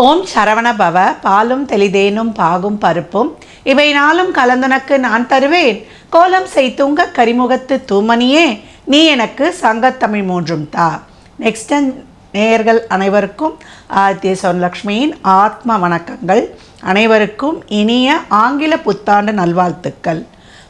ஓம் சரவண பவ. பாலும் தெளிதேனும் பாகும் பருப்பும் இவை நாளும் கலந்துனக்கு நான் தருவேன். கோலம் செய்துங்க கரிமுகத்து தூமணியே, நீ எனக்கு சங்கத்தமிழ் மூன்றும் தா. நெக்ஸ்ட் நேயர்கள் அனைவருக்கும் ஆதித்ய சொர்ணலக்ஷ்மியின் ஆத்ம வணக்கங்கள். அனைவருக்கும் இனிய ஆங்கில புத்தாண்டு நல்வாழ்த்துக்கள்.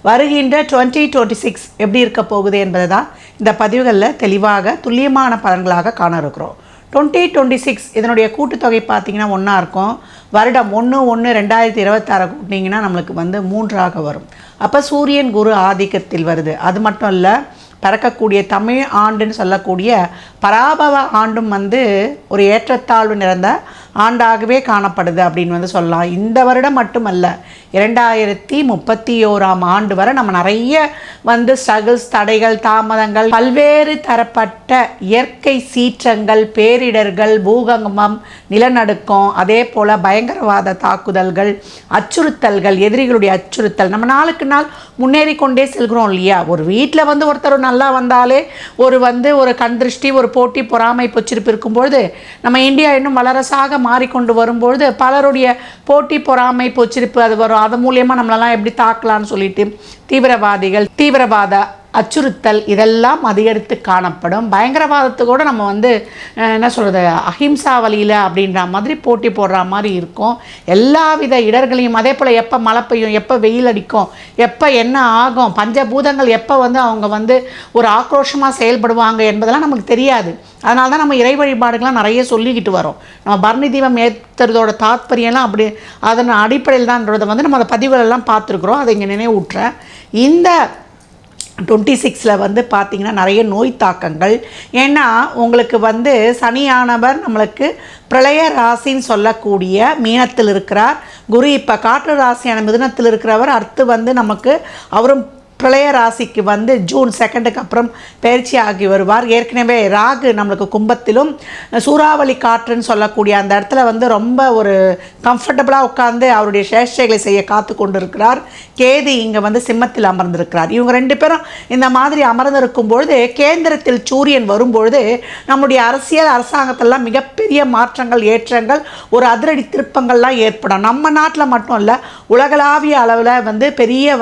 வருகின்ற 2026 எப்படி இருக்க போகுது என்பதை தான் இந்த பதிவுகளில் தெளிவாக துல்லியமான பலன்களாக காண இருக்கிறோம். 2026 இதனுடைய கூட்டுத்தொகை பார்த்திங்கன்னா ஒன்றா இருக்கும். வருடம் 1/1/2026 கூட்டினீங்கன்னா நம்மளுக்கு 3ஆக வரும். அப்போ சூரியன் குரு ஆதிக்கத்தில் வருது. அது மட்டும் இல்லை, பிறக்கக்கூடிய தமிழ் ஆண்டுன்னு சொல்லக்கூடிய பராபவ ஆண்டும் ஒரு ஏற்றத்தாழ்வு நிறைந்த ஆண்டாகவே காணப்படுது அப்படின்னு சொல்லலாம். இந்த வருடம் மட்டுமல்ல, 2031ஆம் ஆண்டு வரை நம்ம நிறைய ஸ்ட்ரகிள்ஸ், தடைகள், தாமதங்கள், பல்வேறு தரப்பட்ட இயற்கை சீற்றங்கள், பேரிடர்கள், பூகம்பம், நிலநடுக்கம், அதே போல் பயங்கரவாத தாக்குதல்கள், அச்சுறுத்தல்கள், எதிரிகளுடைய அச்சுறுத்தல், நம்ம நாளுக்கு நாள் முன்னேறி கொண்டே செல்கிறோம் இல்லையா? ஒரு வீட்டில் ஒருத்தர் நல்லா வந்தாலே ஒரு கண் திருஷ்டி, ஒரு போட்டி, பொறாமை, பொச்சிருப்பு இருக்கும்பொழுது நம்ம இந்தியா இன்னும் வல்லரசாக மாறிக்கொண்டு வரும்பொழுது பலருடைய போட்டி, பொறாமை, பொச்சிருப்பு அது வரும். அது மூலியமாக நம்மளெல்லாம் எப்படி தாக்கலான்னு சொல்லிட்டு தீவிரவாத அச்சுறுத்தல் இதெல்லாம் அதிகரித்து காணப்படும். பயங்கரவாதத்துக்கூட நம்ம என்ன சொல்கிறது, அஹிம்சா வழியில் அப்படின்ற மாதிரி போட்டி போடுற மாதிரி இருக்கும். எல்லா வித இடர்களையும், அதே போல் எப்போ மழை பெய்யும், எப்போ வெயில் அடிக்கும், எப்போ என்ன ஆகும், பஞ்சபூதங்கள் எப்போ அவங்க ஒரு ஆக்ரோஷமாக செயல்படுவாங்க என்பதெல்லாம் நமக்கு தெரியாது. அதனால தான் நம்ம இறை வழிபாடுகள்லாம் நிறைய சொல்லிக்கிட்டு வரோம். நம்ம பரணி தீபம் ஏற்றுறதோட தாத்பரியம்லாம் அப்படி அதன் அடிப்படையில் தான்ன்றதை நம்ம அந்த பதிவுகளெல்லாம் பார்த்துருக்குறோம். அதை இங்கே நினைவூட்டுறேன். இந்த 26 பார்த்திங்கன்னா நிறைய நோய் தாக்கங்கள். ஏன்னா உங்களுக்கு சனியானவர் நம்மளுக்கு பிரளய ராசின்னு சொல்லக்கூடிய மீனத்தில் இருக்கிறார். குரு இப்போ காற்று ராசியான மிதுனத்தில் இருக்கிறவர். அடுத்து நமக்கு அவரும் பிரளய ராசிக்கு ஜூன் 2க்கு அப்புறம் பயிற்சி ஆகி வருவார். ஏற்கனவே ராகு நம்மளுக்கு கும்பத்திலும் சூறாவளி காற்றுன்னு சொல்லக்கூடிய அந்த இடத்துல ரொம்ப ஒரு கம்ஃபர்டபுளாக உட்கார்ந்து அவருடைய சேஷ்டைகளை செய்ய காத்து கொண்டு இருக்கிறார். கேது இங்கே சிம்மத்தில் அமர்ந்திருக்கிறார். இவங்க 2 பேரும் இந்த மாதிரி அமர்ந்திருக்கும் பொழுது கேந்திரத்தில் சூரியன் வரும்பொழுது நம்முடைய அரசியல் அரசாங்கத்திலாம் மிகப்பெரிய மாற்றங்கள், ஏற்றங்கள், ஒரு அதிரடி திருப்பங்கள்லாம் ஏற்படும். நம்ம நாட்டில் மட்டும் இல்லை, உலகளாவிய அளவில் பெரிய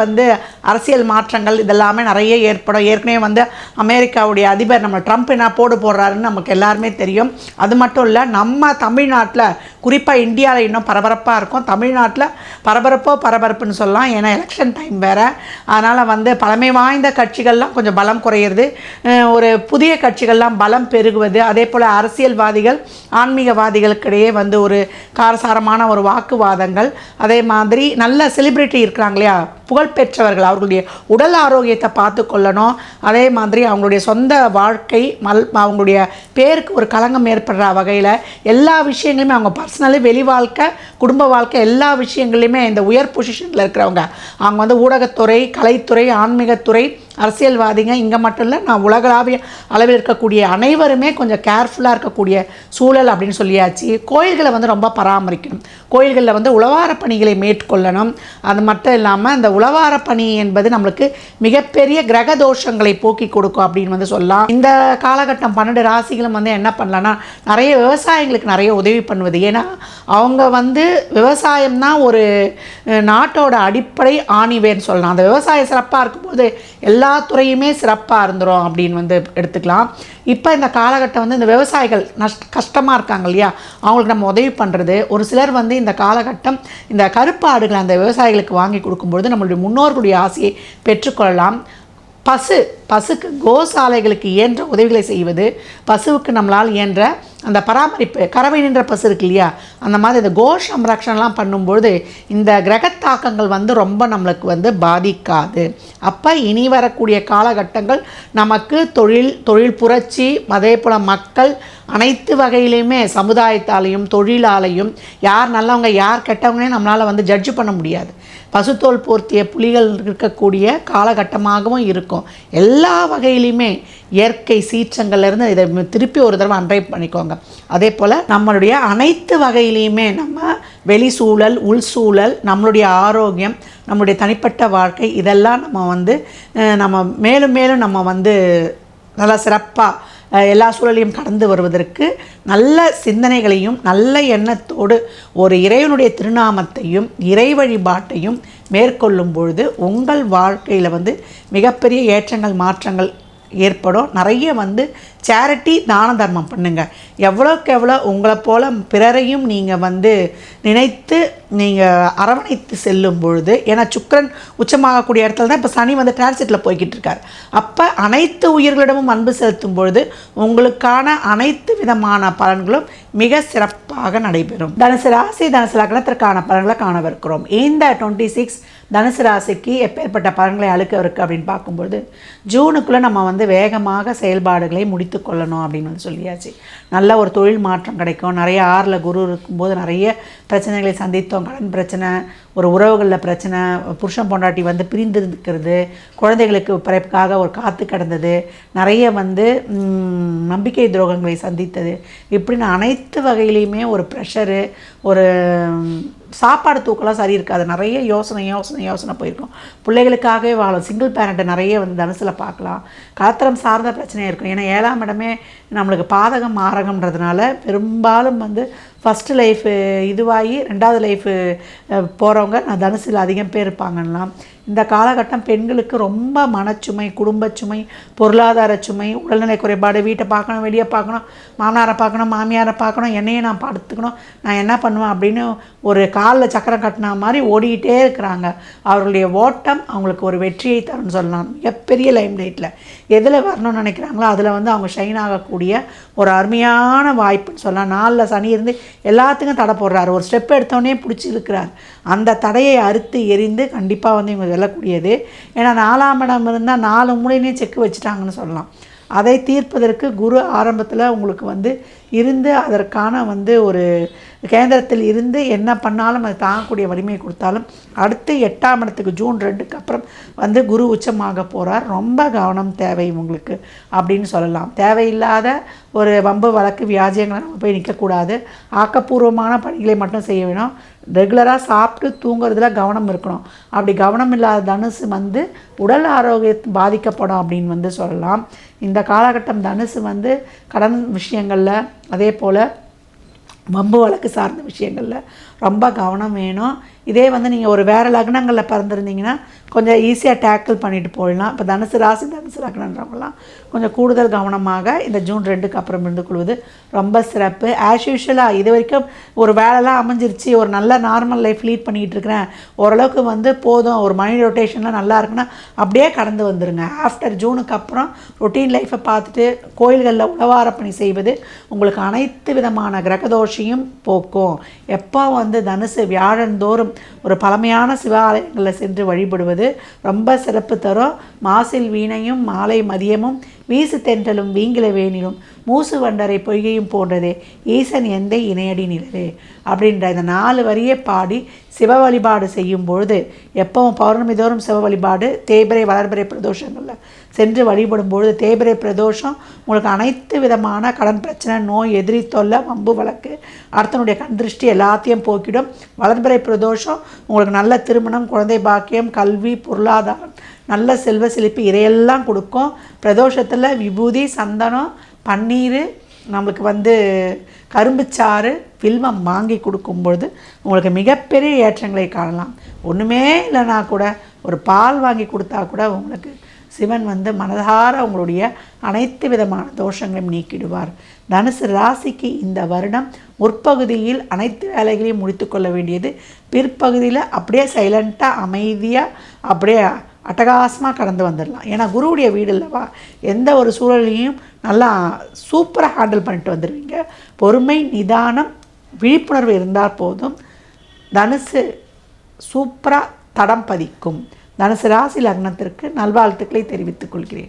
அரசியல் மாற்றங்கள் இதெல்லாமே நிறைய ஏற்படும். ஏற்கனவே அமெரிக்காவுடைய அதிபர் நம்ம ட்ரம்ப் என்ன போடுறாருன்னு நமக்கு எல்லாருமே தெரியும். அது மட்டும் இல்லை, நம்ம தமிழ்நாட்டில் குறிப்பாக இந்தியாவில் இன்னும் பரபரப்பாக இருக்கும். தமிழ்நாட்டில் பரபரப்புன்னு சொல்லலாம். ஏன்னா எலெக்ஷன் டைம் வேறு. அதனால் பழமை வாய்ந்த கட்சிகள்லாம் கொஞ்சம் பலம் குறையிறது, ஒரு புதிய கட்சிகள்லாம் பலம் பெருகுவது, அதே போல் அரசியல்வாதிகள் ஆன்மீகவாதிகளுக்கிடையே ஒரு காரசாரமான ஒரு வாக்குவாதங்கள், அதே மாதிரி நல்ல செலிப்ரிட்டி இருக்கிறாங்க இல்லையா, புகழ்பெற்றவர்கள், அவர்களுடைய உடல் ஆரோக்கியத்தை பார்த்து கொள்ளணும். அதே மாதிரி அவங்களுடைய சொந்த வாழ்க்கை அவங்களுடைய பேருக்கு ஒரு களங்கம் ஏற்படுற வகையில் எல்லா விஷயங்களுமே அவங்க பர்சனலி, வெளி வாழ்க்கை, குடும்ப வாழ்க்கை, எல்லா விஷயங்களையுமே இந்த உயர் பொசிஷனில் இருக்கிறவங்க அவங்க ஊடகத்துறை, கலைத்துறை, ஆன்மீகத்துறை, அரசியல்வாதிங்க, இங்கே மட்டும் இல்லை, நான் உலகளாவிய அளவில் இருக்கக்கூடிய அனைவருமே கொஞ்சம் கேர்ஃபுல்லாக இருக்கக்கூடிய சூழல் அப்படின்னு சொல்லியாச்சு. கோயில்களை ரொம்ப பராமரிக்கணும். கோயில்களில் உழவார பணிகளை மேற்கொள்ளணும். அது மட்டும் இல்லாமல் இந்த உழவார பணி என்பது நம்மளுக்கு மிகப்பெரிய கிரக தோஷங்களை போக்கி கொடுக்கும் அப்படின்னு சொல்லலாம். இந்த காலகட்டம் 12 ராசிகளும் என்ன பண்ணலான்னா, நிறைய விவசாயிகளுக்கு நிறைய உதவி பண்ணுவது. ஏன்னா அவங்க விவசாயம் தான் ஒரு நாட்டோட அடிப்படை ஆணிவேன்னு சொல்லலாம். அந்த விவசாயம் சிறப்பாக இருக்கும்போது எல்லா துறையுமே சிறப்பாக இருந்துரும் அப்படின்னு எடுத்துக்கலாம். இப்போ இந்த காலகட்டம் இந்த விவசாயிகள் கஷ்டமாக இருக்காங்க இல்லையா, அவங்களுக்கு நம்ம உதவி பண்ணுறது. ஒரு சிலர் இந்த காலகட்டம் இந்த கருப்பாடுகளை அந்த விவசாயிகளுக்கு வாங்கி கொடுக்கும்பொழுது நம்மளுடைய முன்னோர்களுடைய ஆசையை பெற்றுக்கொள்ளலாம். பசுக்கு கோசாலைகளுக்கு இயன்ற உதவிகளை செய்வது, பசுவுக்கு நம்மளால் இயன்ற அந்த பராமரிப்பு, கறவை நின்ற பசு இருக்கு இல்லையா, அந்த மாதிரி இந்த கோ சம்ரக்ஷணெலாம் பண்ணும்பொழுது இந்த கிரகத்தாக்கங்கள் ரொம்ப நம்மளுக்கு பாதிக்காது. அப்போ இனி வரக்கூடிய காலகட்டங்கள் நமக்கு தொழில் புரட்சி, அதே போல் மக்கள் அனைத்து வகையிலையுமே சமுதாயத்தாலையும் தொழிலாலையும் யார் நல்லவங்க யார் கெட்டவங்கன்னே நம்மளால் ஜட்ஜ் பண்ண முடியாது. பசுத்தோல் போர்த்திய புலிகள் இருக்கக்கூடிய காலகட்டமாகவும் இருக்கும். எல்லா வகையிலையுமே இயற்கை சீற்றங்கள்லேருந்து இதை திருப்பி ஒரு தடவை அன்றைப் பண்ணிக்கோங்க. அதே போல் நம்மளுடைய அனைத்து வகையிலையுமே நம்ம வெளி சூழல், உள் சூழல், நம்மளுடைய ஆரோக்கியம், நம்மளுடைய தனிப்பட்ட வாழ்க்கை, இதெல்லாம் நம்ம நம்ம மேலும் மேலும் நம்ம நல்லா சிறப்பாக எல்லா சூழலையும் கடந்து வருவதற்கு நல்ல சிந்தனைகளையும் நல்ல எண்ணத்தோடு ஒரு இறைவனுடைய திருநாமத்தையும் இறை வழிபாட்டையும் மேற்கொள்ளும் பொழுது உங்கள் வாழ்க்கையில் மிகப்பெரிய ஏற்றங்கள் மாற்றங்கள் ஏற்படும். நிறைய சேரிட்டி தான தர்மம் பண்ணுங்கள். எவ்வளோக்கு எவ்வளோ உங்களை போல் பிறரையும் நீங்கள் நினைத்து நீங்கள் அரவணைத்து செல்லும் பொழுது, ஏன்னா சுக்கிரன் உச்சமாகக்கூடிய இடத்துல தான் இப்போ சனி டிரான்சிட்டில் போய்கிட்டு இருக்கார். அப்போ அனைத்து உயிர்களிடமும் அன்பு செலுத்தும் பொழுது உங்களுக்கான அனைத்து விதமான பலன்களும் மிக சிறப்பாக நடைபெறும். தனுசு ராசி தனுசு லக்னத்திற்கான பலன்களை காணவிருக்கிறோம். இந்த 26 தனுசு ராசிக்கு எப்பேற்பட்ட பலன்களை அழுக்கவிருக்கு அப்படின்னு பார்க்கும்பொழுது, ஜூனுக்குள்ளே நம்ம வேகமாக செயல்பாடுகளை முடித்து கொள்ளணும் அப்படின்னு சொல்லியாச்சு. நல்ல ஒரு தொழில் மாற்றம் கிடைக்கும். நிறைய 6ல் குரு இருக்கும்போது நிறைய பிரச்சனைகளை சந்தித்தோம். கடன் பிரச்சனை, ஒரு உறவுகளில் பிரச்சனை, புருஷன் பொண்டாட்டி பிரிந்து இருக்கிறது, குழந்தைகளுக்கு பிறப்புக்காக ஒரு காத்து கிடந்தது, நிறைய நம்பிக்கை துரோகங்களை சந்தித்தது, இப்படின்னு அனைத்து வகையிலையுமே ஒரு ப்ரெஷரு, ஒரு சாப்பாடு தூக்கெல்லாம் சரி இருக்காது. நிறைய யோசனை போயிருக்கும். பிள்ளைகளுக்காகவே வாழும் சிங்கிள் பேரண்ட்டை நிறைய தனுசில் பார்க்கலாம். கலத்திரம் சார்ந்த பிரச்சனையாக இருக்கும். ஏன்னா 7ஆம் இடமே நம்மளுக்கு பாதகம் மாரகம்ன்றதுனால பெரும்பாலும் ஃபஸ்ட்டு லைஃபு இதுவாகி 2வது லைஃபு போகிறவங்க தனுசில் அதிகம் பேர் இருப்பாங்கலாம். இந்த காலகட்டம் பெண்களுக்கு ரொம்ப மனச்சுமை, குடும்பச்சுமை, பொருளாதார சுமை, உடல்நிலை குறைபாடு, வீட்டை பார்க்கணும், வெளியே பார்க்கணும், மாமனாரை பார்க்கணும், மாமியாரை பார்க்கணும், என்னையே நான் படுத்துக்கணும், நான் என்ன பண்ணுவேன் அப்படின்னு ஒரு காலில் சக்கரம் கட்டினா மாதிரி ஓடிக்கிட்டே இருக்கிறாங்க. அவர்களுடைய ஓட்டம் அவங்களுக்கு ஒரு வெற்றியை தரும்னு சொல்லலாம். மிகப்பெரிய லைம் லைட்டில் எதில் வரணும்னு நினைக்கிறாங்களோ அதில் அவங்க ஷைன் ஆகக்கூடிய ஒரு அருமையான வாய்ப்புன்னு சொல்லலாம். 4ல் சனி இருந்து எல்லாத்துக்கும் தடை போடுறாரு. ஒரு ஸ்டெப் எடுத்தோடனே பிடிச்சி இழுக்கிறார். அந்த தடையை அறுத்து எரிந்து கண்டிப்பாக இவங்க வெல்லக்கூடியது. ஏன்னா 4ஆம் இடம் இருந்தால் 4 மூலையிலையும் செக்கு வச்சுட்டாங்கன்னு சொல்லலாம். அதை தீர்ப்பதற்கு குரு ஆரம்பத்தில் உங்களுக்கு இருந்து அதற்கான ஒரு கேந்திரத்தில் இருந்து என்ன பண்ணாலும் அது தாங்கக்கூடிய வலிமையை கொடுத்தாலும், அடுத்து 8ஆம் இடத்துக்கு ஜூன் 2க்கு அப்புறம் குரு உச்சமாக போகிறார். ரொம்ப கவனம் தேவை உங்களுக்கு அப்படின்னு சொல்லலாம். தேவையில்லாத ஒரு வம்பு வழக்கு வியாஜியங்களை நம்ம போய் நிற்கக்கூடாது. ஆக்கப்பூர்வமான பணிகளை மட்டும் செய்ய வேணும். ரெகுலராக சாப்பிட்டு தூங்குறதுல கவனம் இருக்கணும். அப்படி கவனம் இல்லாத தனுசு உடல் ஆரோக்கியத்தை பாதிக்கப்படும் அப்படின்னு சொல்லலாம். இந்த காலகட்டம் தனுசு கடன் விஷயங்களில், அதே போல் வம்பு வழக்கு சார்ந்த விஷயங்களில் ரொம்ப கவனம் வேணும். இதே நீங்கள் ஒரு வேறு லக்னங்களில் பிறந்திருந்தீங்கன்னா கொஞ்சம் ஈஸியாக டேக்கிள் பண்ணிட்டு போயிடலாம். இப்போ தனுசு ராசி தனுசு லக்னன்றவங்களாம் கொஞ்சம் கூடுதல் கவனமாக இந்த ஜூன் 2க்கு அப்புறம் இருந்து கொள்வது ரொம்ப சிறப்பு. ஆஸ் யூஷுவலாக இது வரைக்கும் ஒரு வேலைலாம் அமைஞ்சிருச்சு, ஒரு நல்ல நார்மல் லைஃப் லீட் பண்ணிகிட்டு இருக்கிறேன், ஓரளவுக்கு போதும், ஒரு மணி ரொட்டேஷன்லாம் நல்லா இருக்குன்னா அப்படியே கடந்து வந்துடுங்க. ஆஃப்டர் ஜூனுக்கு அப்புறம் ரொட்டீன் லைஃப்பை பார்த்துட்டு கோயில்களில் உழவார பணி செய்வது உங்களுக்கு அனைத்து விதமான கிரகதோஷையும் போக்கும். எப்போ தனுசு வியாழந்தோறும் ஒரு பழமையான சிவாலயங்களில் சென்று வழிபடுவது ரொம்ப சிறப்பு தரும். மாசில் வீணையும் மாலை மதியமும் வீசு தென்றலும் வீங்கில வேணிலும் மூசு வண்டரை பொய்கையும் போன்றதே ஈசன் எந்தை இணையடி நிலவே அப்படின்ற இந்த 4 வரியை பாடி சிவ வழிபாடு செய்யும் பொழுது, எப்பவும் பௌர்ணமி தோறும் சிவ வழிபாடு, தேய்பிறை வளர்பிறை பிரதோஷங்களில் சென்று வழிபடும் பொழுது, தேய்பிறை பிரதோஷம் உங்களுக்கு அனைத்து விதமான கடன் பிரச்சனை, நோய், எதிரி தொல்லை, வம்பு வழக்கு, அடுத்தனுடைய கண் திருஷ்டி எல்லாத்தையும் போக்கிடும். வளர்பிறை பிரதோஷம் உங்களுக்கு நல்ல திருமணம், குழந்தை பாக்கியம், கல்வி, பொருளாதாரம், நல்ல செல்வ செழிப்பு இதையெல்லாம் கொடுக்கும். பிரதோஷத்தில் விபூதி, சந்தனம், பன்னீர், நம்மளுக்கு கரும்புச்சாறு, வில்வம் வாங்கி கொடுக்கும்பொழுது உங்களுக்கு மிகப்பெரிய ஏற்றங்களை காணலாம். ஒன்றுமே இல்லைனா கூட ஒரு பால் வாங்கி கொடுத்தா கூட உங்களுக்கு சிவன் மனதார உங்களுடைய அனைத்து விதமான தோஷங்களையும் நீக்கிடுவார். தனுசு ராசிக்கு இந்த வருடம் முற்பகுதியில் அனைத்து வேலைகளையும் முடித்து கொள்ள வேண்டியது, பிற்பகுதியில் அப்படியே சைலண்ட்டாக அமைதியாக அப்படியே அட்டகாசமாக கடந்து வந்துடலாம். ஏன்னா குருவுடைய வீடு இல்லவா, எந்த ஒரு சூழலையும் நல்லா சூப்பராக ஹேண்டில் பண்ணிட்டு வந்துடுவீங்க. பொறுமை, நிதானம், விழிப்புணர்வு இருந்தால் போதும். தனுசு சூப்பராக தடம் பதிக்கும். தனுசு ராசி லக்னத்திற்கு நல்வாழ்த்துக்களை தெரிவித்துக் கொள்கிறேன்.